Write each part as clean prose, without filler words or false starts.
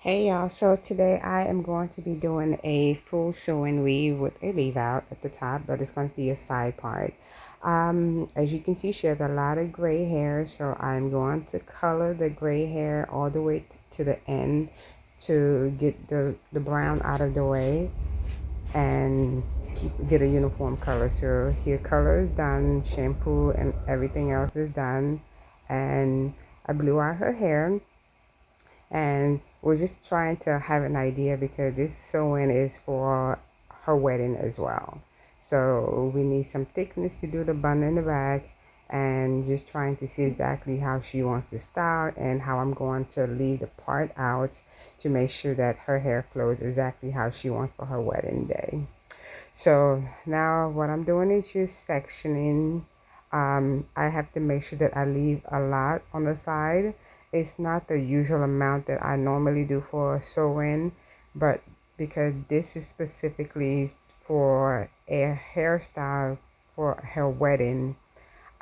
Hey y'all, so today I am going to be doing a full sewing weave with a leave out at the top, but it's going to be a side part. As you can see, she has a lot of gray hair, so I'm going to color the gray hair all the way to the end to get the brown out of the way and get a uniform color. So here color is done, shampoo and everything else is done, and I blew out her hair and we're just trying to have an idea because this sewing is for her wedding as well. So we need some thickness to do the bun in the back and just trying to see exactly how she wants to style and how I'm going to leave the part out to make sure that her hair flows exactly how she wants for her wedding day. So now what I'm doing is just sectioning. I have to make sure that I leave a lot on the side. It's not the usual amount that I normally do for a sew-in, but because this is specifically for a hairstyle for her wedding,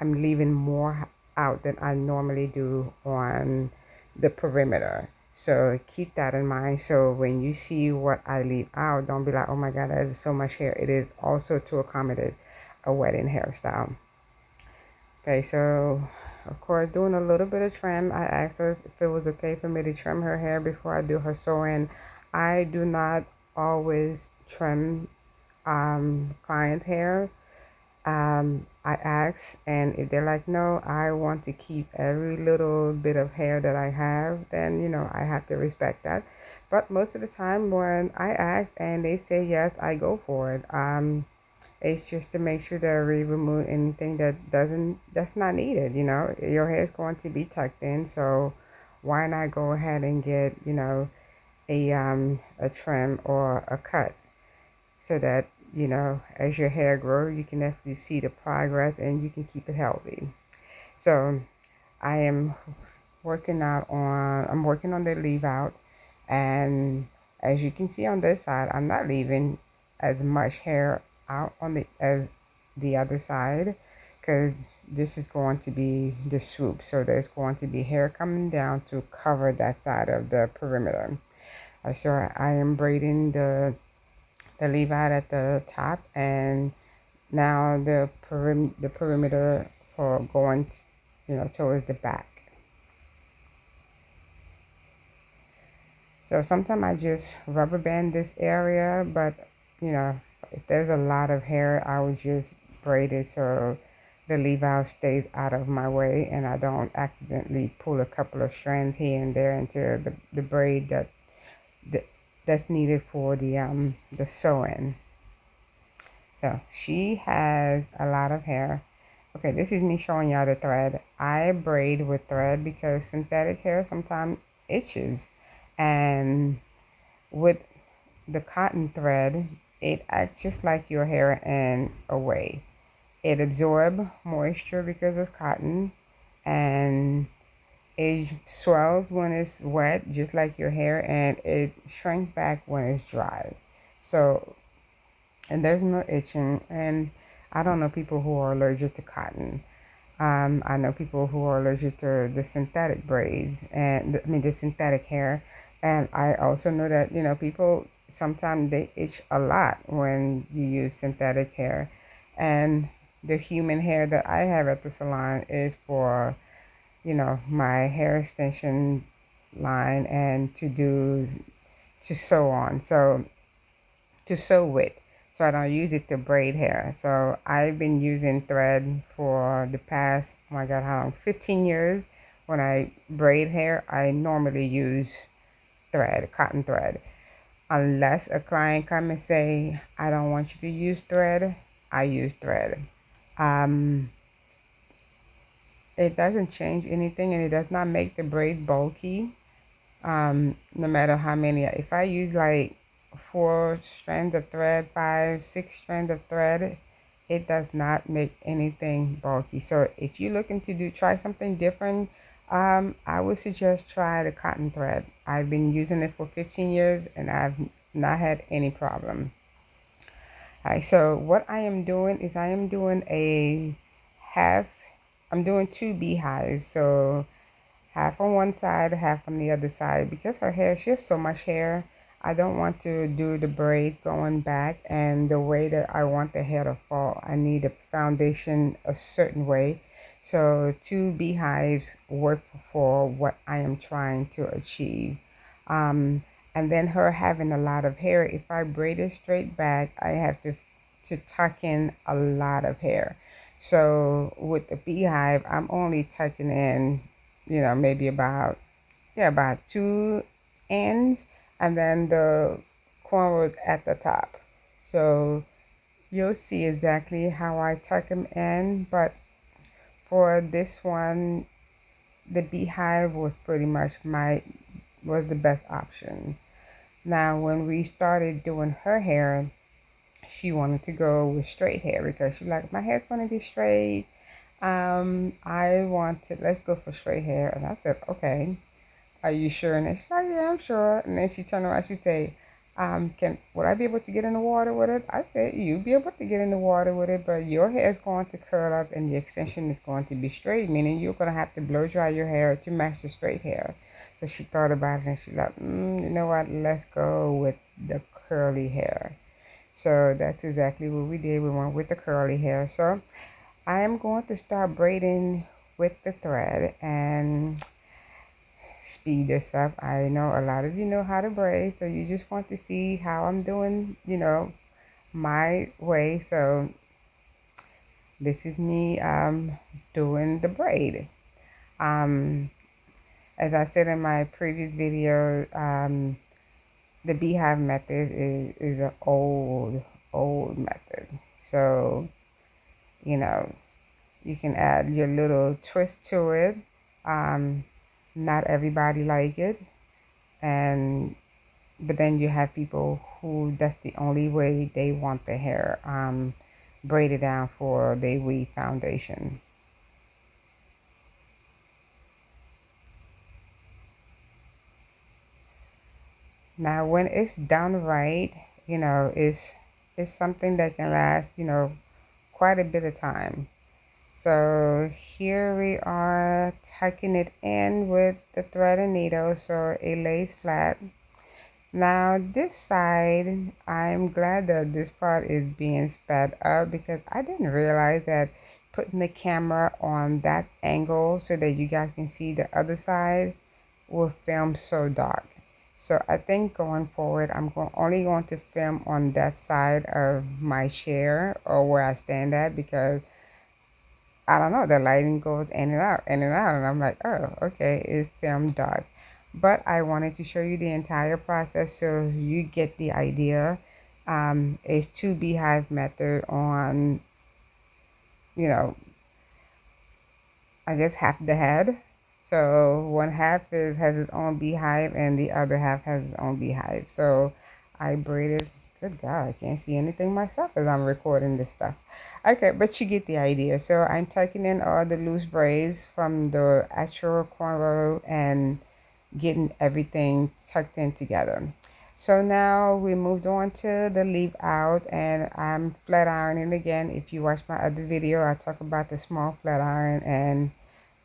I'm leaving more out than I normally do on the perimeter. So keep that in mind. So when you see what I leave out, don't be like, oh my God, that is so much hair. It is also to accommodate a wedding hairstyle. Okay, so of course, doing a little bit of trim. I asked her if it was okay for me to trim her hair before I do her sewing. I do not always trim client hair. I ask, and if they're like, no, I want to keep every little bit of hair that I have, then, I have to respect that. But most of the time when I ask and they say yes, I go for it. It's just to make sure that we remove anything that's not needed. Your hair is going to be tucked in, so why not go ahead and get, a trim or a cut so that as your hair grows you can definitely see the progress and you can keep it healthy. So I am I'm working on the leave out, and as you can see on this side, I'm not leaving as much hair out on the as the other side because this is going to be the swoop, so there's going to be hair coming down to cover that side of the perimeter. So I am braiding the leave out at the top, and now the perimeter for going towards the back. So sometimes I just rubber band this area, but if there's a lot of hair, I would just braid it so the leave out stays out of my way and I don't accidentally pull a couple of strands here and there into the braid that that's needed for the sewing. So she has a lot of hair. Okay, this is me showing y'all the thread. I braid with thread because synthetic hair sometimes itches. And with the cotton thread, it acts just like your hair in a way. It absorbs moisture because it's cotton, and it swells when it's wet, just like your hair, and it shrinks back when it's dry. So, and there's no itching. And I don't know people who are allergic to cotton. I know people who are allergic to the synthetic braids and the synthetic hair. And I also know that, people sometimes they itch a lot when you use synthetic hair. And the human hair that I have at the salon is for, my hair extension line and to sew on. So to sew with. So I don't use it to braid hair. So I've been using thread for the past, oh my God, how long? 15 years. When I braid hair, I normally use thread, cotton thread. Unless a client come and say, I don't want you to use thread, I use thread. Um, it doesn't change anything and it does not make the braid bulky. No matter how many, if I use like 4 strands of thread, 5, 6 strands of thread, it does not make anything bulky. So if you're looking to try something different, I would suggest try the cotton thread. I've been using it for 15 years and I've not had any problem. All right, so what I am doing is I am doing a half, I'm doing 2 beehives. So half on one side, half on the other side. Because her hair, she has so much hair, I don't want to do the braid going back and the way that I want the hair to fall. I need a foundation a certain way. So two beehives work for what I am trying to achieve. Um, and then her having a lot of hair, if I braid it straight back, I have to tuck in a lot of hair. So with the beehive, I'm only tucking in, maybe about, yeah, about two ends, and then the cornrows at the top. So you'll see exactly how I tuck them in. But for this one, the beehive was pretty much was the best option. Now, when we started doing her hair, she wanted to go with straight hair because she's like, my hair's going to be straight. Let's go for straight hair. And I said, okay, are you sure? And she's like, yeah, I'm sure. And then she turned around, she said, would I be able to get in the water with it? I said, you'll be able to get in the water with it, but your hair is going to curl up and the extension is going to be straight, meaning you're going to have to blow dry your hair to match the straight hair. So she thought about it and she's like, you know what? Let's go with the curly hair. So that's exactly what we did. We went with the curly hair. So I am going to start braiding with the thread and speed this up. I know a lot of you know how to braid, so you just want to see how I'm doing, my way. So this is me doing the braid. Um, as I said in my previous video, the beehive method is an old method. So, you know, you can add your little twist to it. Um, Not everybody like it, and but then you have people who that's the only way they want the hair braided down for their weave foundation. Now, when it's done right, it's something that can last, quite a bit of time. So here we are tucking it in with the thread and needle so it lays flat. Now this side, I'm glad that this part is being sped up because I didn't realize that putting the camera on that angle so that you guys can see the other side will film so dark. So I think going forward, only going to film on that side of my chair or where I stand at because I don't know, the lighting goes in and out, in and out, and I'm like, oh, okay, it's filmed dark. But I wanted to show you the entire process so you get the idea. It's two beehive method on, you know, I guess half the head. So one half has its own beehive and the other half has its own beehive. So I braided, good God, I can't see anything myself as I'm recording this stuff. Okay, but you get the idea. So I'm tucking in all the loose braids from the actual cornrow and getting everything tucked in together. So now we moved on to the leave out and I'm flat ironing again. If you watch my other video, I talk about the small flat iron and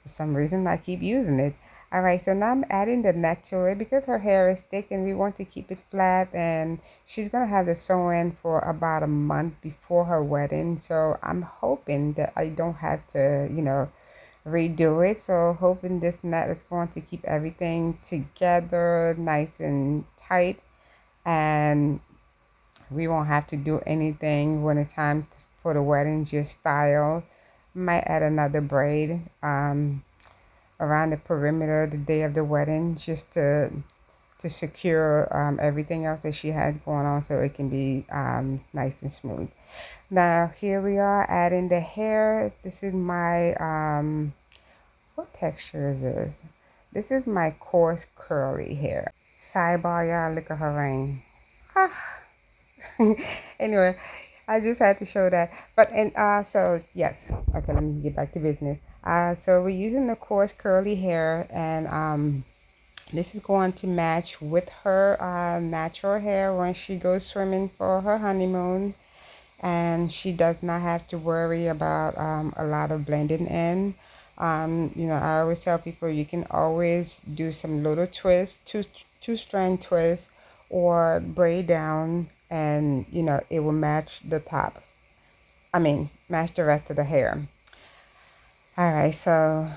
for some reason I keep using it. All right, so now I'm adding the net to it because her hair is thick and we want to keep it flat and she's gonna have the sew-in for about a month before her wedding. So I'm hoping that I don't have to, redo it. So hoping this net is going to keep everything together nice and tight and we won't have to do anything when it's time for the wedding, just style. Might add another braid around the perimeter the day of the wedding just to secure everything else that she has going on so it can be nice and smooth. Now here we are adding the hair. This is my what texture is this? This is my coarse curly hair. Sidebar, y'all, look at her ring. Ah. Anyway, I just had to show that. But and so yes, okay, let me get back to business. So we're using the coarse curly hair, and this is going to match with her natural hair when she goes swimming for her honeymoon, and she does not have to worry about a lot of blending in. I always tell people you can always do some little twists, two strand twists, or braid down, and it will match the top. I mean, match the rest of the hair. All right, so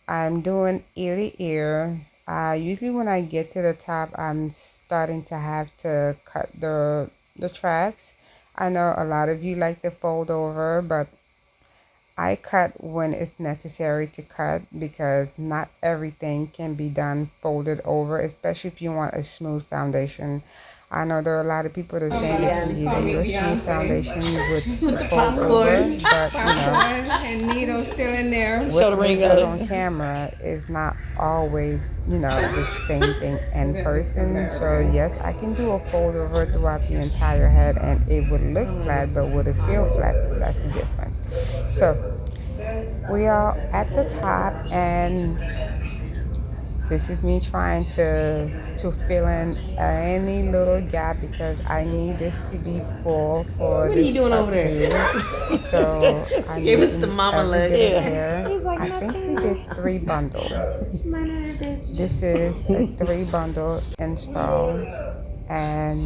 I'm doing ear to ear. Usually when I get to the top, I'm starting to have to cut the tracks. I know a lot of you like to fold over, but I cut when it's necessary to cut because not everything can be done folded over, especially if you want a smooth foundation. I know there are a lot of people that say they can give you a smooth foundation with the fold over, but and needles still in there. what look good on camera is not always, the same thing in person. So yes, I can do a fold over throughout the entire head and it would look flat, but would it feel flat? That's the difference. So we are at the top, and this is me trying to fill in any little gap because I need this to be full for What are you this doing over updo. there? So I'm Gave us the using mama every look. bit of Yeah. hair. He's like, I think we nothing. did 3 bundles. Mind our business. This is a 3 bundle install, and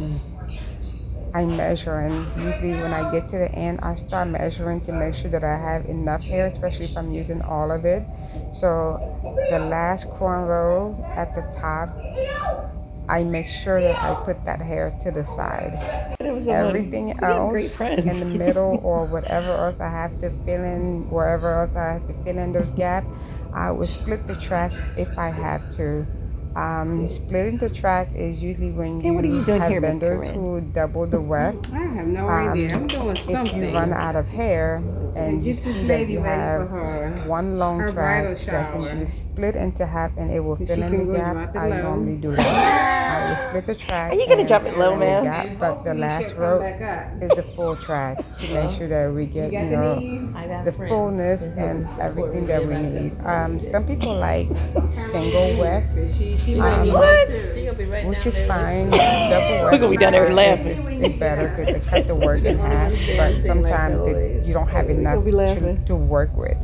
I'm measuring. Usually when I get to the end, I start measuring to make sure that I have enough hair, especially if I'm using all of it. So the last cornrow at the top, I make sure that I put that hair to the side. It was so funny. Everything So we have great else in friends. the middle or whatever else I have to fill in, wherever else I have to fill in those gaps, I will split the track if I have to. Splitting the track is usually when Hey, what are you you doing have here, Miss vendors Corinne? who double the width. I have no idea. I'm doing If you something. run out of hair and And you get this see that lady you ready for have one long her track bridal that can shower. be split into half and it will And fill she in the can go gap, drop it I low. normally do that. I will split the Are track you gonna and drop it fill low, in the man? gap, but the last row is the full track to make sure that we You get, got the knees? I the got friends. fullness and everything that we need. Some people like single weft, She might need um, that too. She gonna be right which down is there fine. with Double We're weft gonna be is down there fine. laughing. It's better because they cut the work in half, but Dancing like sometimes always. you don't have We enough gonna be laughing. to work with,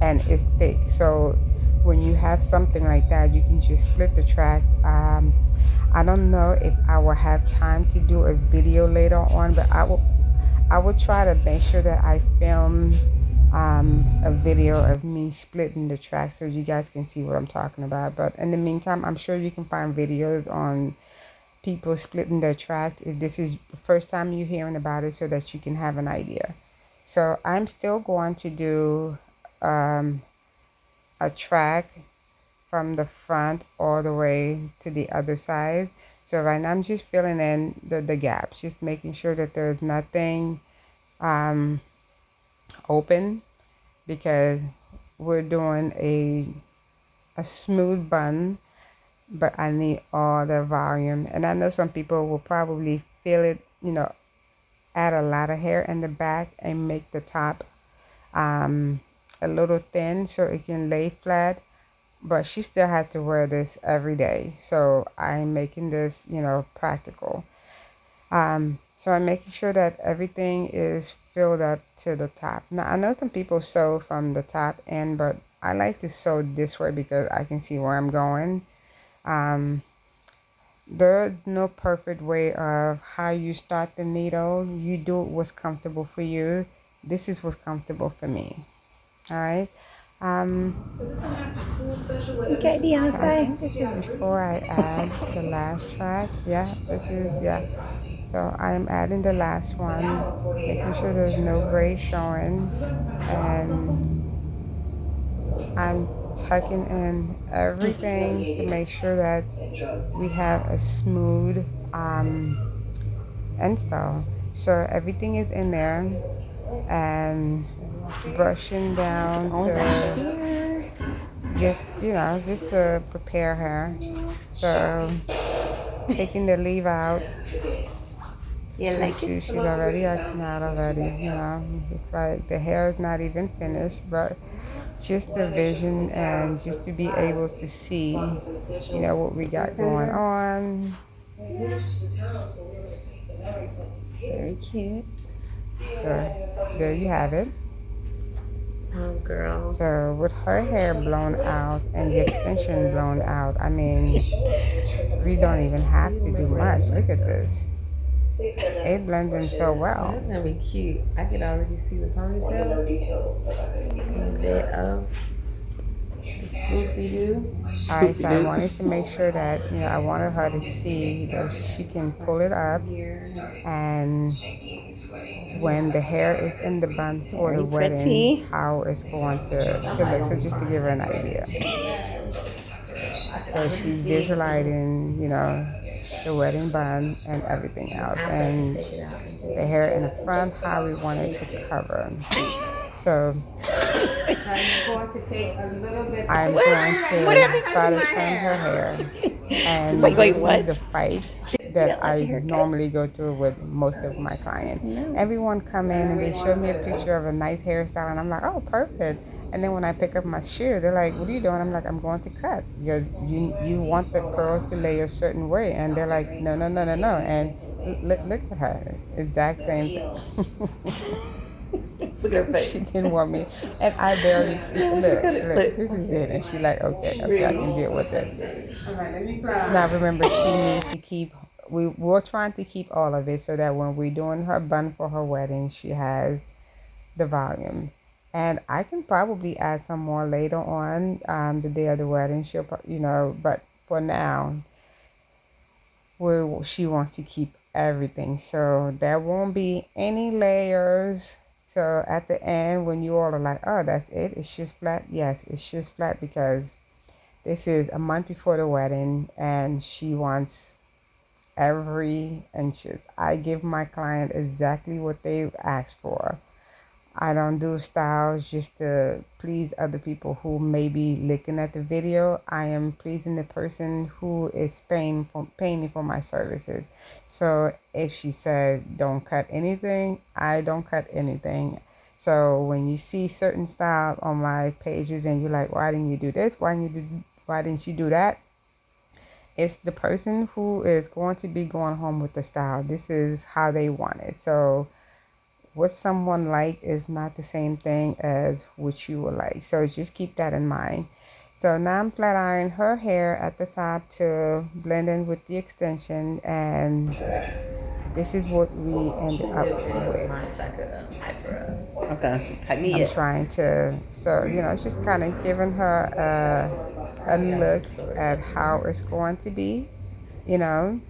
and it's thick. So when you have something like that, you can just split the tracks. I don't know if I will have time to do a video later on, but I will try to make sure that I film a video of me splitting the track so you guys can see what I'm talking about. But in the meantime, I'm sure you can find videos on people splitting their tracks if this is the first time you're hearing about it so that you can have an idea. So I'm still going to do um, a track from the front all the way to the other side. So right now I'm just filling in the gaps, just making sure that there's nothing um, open because we're doing a smooth bun, but I need all the volume. And I know some people will probably feel it, add a lot of hair in the back and make the top um, a little thin so it can lay flat. But she still had to wear this every day. So I'm making this, practical. So I'm making sure that everything is filled up to the top. Now I know some people sew from the top end, but I like to sew this way because I can see where I'm going. Um, there's no perfect way of how you start the needle. You do what's comfortable for you. This is what's comfortable for me. All right. Um, Okay, so I Beyonce. think this is before I add the last track. Yeah, this is, yeah. So I'm adding the last one, making sure there's no braid showing, and I'm tucking in everything to make sure that we have a smooth install. So everything is in there and brushing down Going back to here. just to prepare her. So taking the leave out. You like it? She's already acting out already, It's like the hair is not even finished, but just the vision and just to be able to see, what we got going on. Very cute. So there you have it. Oh, girl. So with her hair blown out and the extension blown out, I mean, we don't even have to do much. Look at this. It blends in so Oh, well. that's gonna be cute. I could already see the ponytail and a bit of the swoopy doo. All right, Swoopy so I doo. wanted to make sure that, I wanted her to see that she can pull it up, and when the hair is in the bun for the Very wedding, pretty. how it's going to look. So just to give her an idea. So she's visualizing, the wedding bun and everything else, and the hair in the front, how we want it to cover. So I'm going to take a little bit. I'm going to try to trim her hair, She's like, and wait, this is what? the fight You that don't like a I haircut? normally go through with most of my clients. No. Everyone come in and they show me a picture of a nice hairstyle, and I'm like, oh, perfect. And then when I pick up my shear, they're like, what are you doing? I'm like, I'm going to cut. You want the curls to lay a certain way, and they're like, no, no, no, no, no. And look at her, exact same thing. Look at her She face. didn't want me, and I barely No, look look. at it. Look, Look. this is it, and she like, okay, okay, I can deal with it. Now remember, she need to keep. We're trying to keep all of it so that when we're doing her bun for her wedding, she has the volume. And I can probably add some more later on, the day of the wedding. But for now, she wants to keep everything. So there won't be any layers. So at the end, when you all are like, oh, that's it, it's just flat. Yes, it's just flat because this is a month before the wedding and she wants every inches. I give my client exactly what they ask for. I don't do styles just to please other people who may be looking at the video. I am pleasing the person who is paying me for my services. So if she said don't cut anything, I don't cut anything. So when you see certain styles on my pages and you're like, why didn't you do this? Why didn't you do that? It's the person who is going to be going home with the style. This is how they want it. So what someone like is not the same thing as what you would like. So just keep that in mind. So now I'm flat ironing her hair at the top to blend in with the extension, and this is what we ended up with. Okay. Hype me I'm up. trying to, so, just kind of giving her a look at how it's going to be, you know.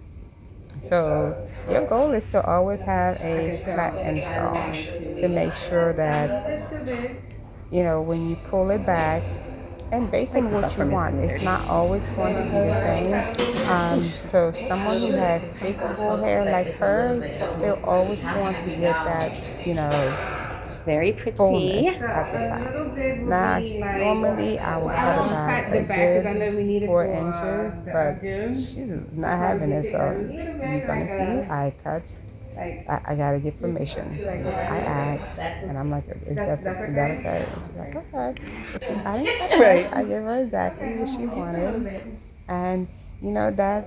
So your goal is to always have a flat install to make sure that, when you pull it back, and based Wipe on this off what you for me. It's want, getting it's dirty. not always going to be the same. So someone who has thick full hair like her, they're always going to get that, Very pretty. fullness at the top. Now, normally I would cut about a good 4 inches, but she's not having it. So you're gonna see I cut. I gotta get permission. So I asked, and I'm like, is that okay? And she's like, okay. So see, I didn't cut much. Right. I gave her exactly what she wanted, and that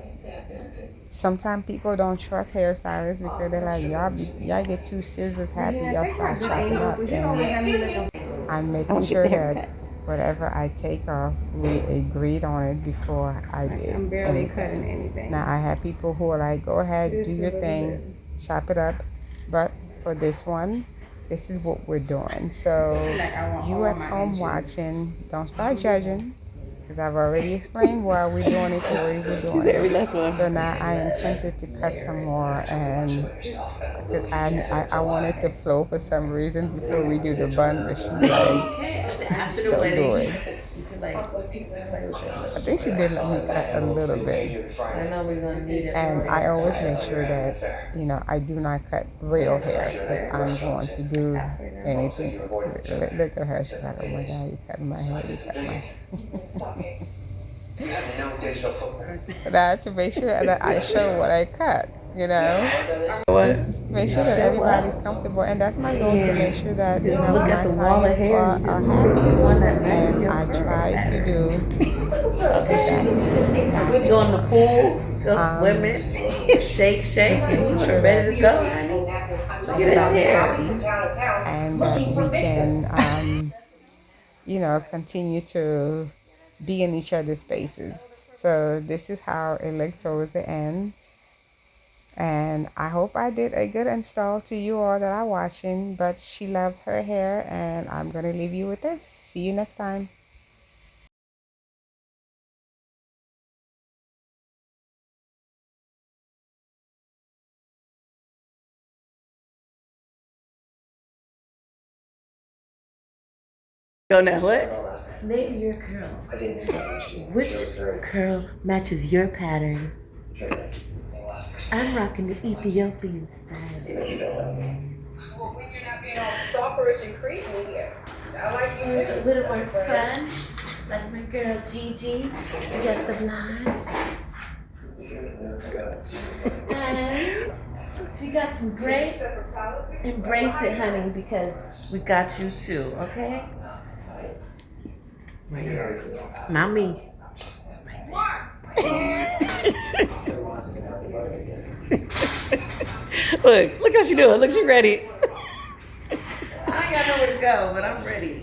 sometimes people don't trust hairstylists because they're like, y'all get two scissors happy, y'all start chopping up, and I'm I making want to get sure the that haircut. whatever I take off, we agreed on it before I did anything. Now I have people who are like, go ahead, do your thing, chop it up, but for this one, this is what we're doing. So you at home watching, don't start judging because I've already explained why we're doing it the way we're She doing said it. every last one. So now I am tempted to cut some more, and because I want it to flow for some reason before we do the bun, but she's like, After the don't do wedding, it. you could like play with it a I little think she did let me cut a little bit. bit. I know we're gonna need it And for I this always make sure that, I do not cut real hair if I'm going to do anything. Look at her. She's like, oh my God, you cutting my hair. You cut my hair. But I have to make sure that I show what I cut, what? just make sure that Show everybody's up comfortable. And that's my goal, to make sure that, just look at my the wall of clients hair are, and are just pick the happy. one that matches And your I curl try to pattern. do exactly what they ask Go in the for. pool, go Um, swimming, shake, shake, just and making you are sure that ready to go, honey. Look at his everybody's hair. happy and that we can, continue to be in each other's spaces. So this is how it looked towards the end. And I hope I did a good install to you all that are watching. But she loves her hair, and I'm going to leave you with this. See you next time. Go now, what? Name your curl. Which curl matches your pattern? I'm rocking the Ethiopian style. Well, when you're not being all stalkerish and creepy here. I like you too. A little more fun, like my girl Gigi, just the blonde. And we got some braid. Embrace it, honey, because we got you too, okay? Right here. Not me. Look how she doing. Look, she ready. I ain't got nowhere to go, but I'm ready.